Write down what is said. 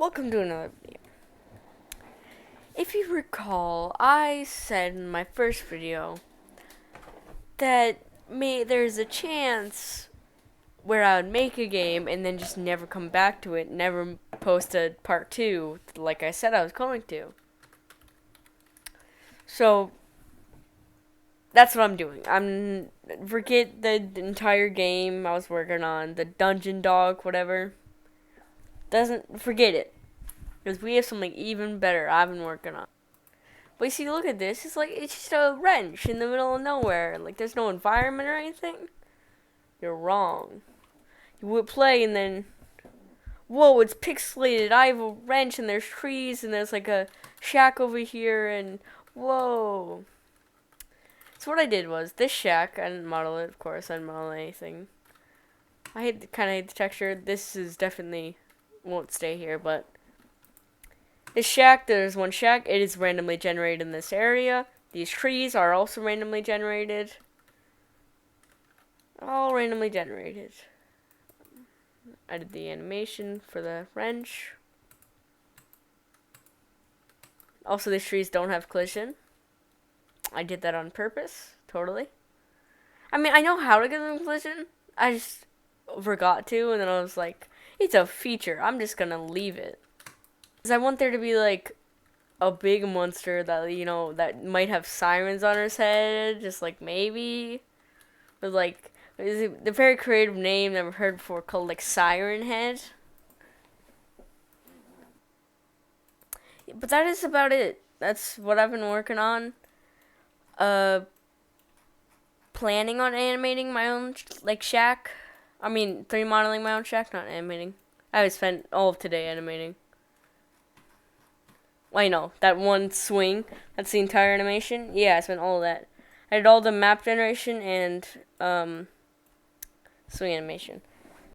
welcome to another video. If you recall, I said in my first video that there's a chance where I would make a game and then just never come back to it, never post a part 2 like I said I was going to. So that's what I'm doing. Forget the entire game I was working on, the Dungeon Dog, whatever. Forget it. Because we have something even better I've been working on. But you see, look at this. It's just a wrench in the middle of nowhere. Like, there's no environment or anything. You're wrong. You would play and then, whoa, it's pixelated. I have a wrench and there's trees and there's like a shack over here and whoa. So what I did was this shack. I didn't model it, of course. I didn't model anything. I kind of hate the texture. This is definitely won't stay here, but this shack, there's one shack. It is randomly generated in this area. These trees are also randomly generated. All randomly generated. I did the animation for the wrench. Also, these trees don't have collision. I did that on purpose, totally. I mean, I know how to get them collision. I just forgot to, and then I was like, it's a feature. I'm just gonna leave it. Because I want there to be, like, a big monster that, that might have sirens on his head. Just, like, maybe. With, like, the very creative name never heard before called, like, Siren Head. But that is about it. That's what I've been working on. Planning on animating my own, like, shack. I mean, 3D modeling my own shack, not animating. I spent all of today animating. Wait, no, that one swing, that's the entire animation? Yeah, I spent all of that. I did all the map generation and, swing animation.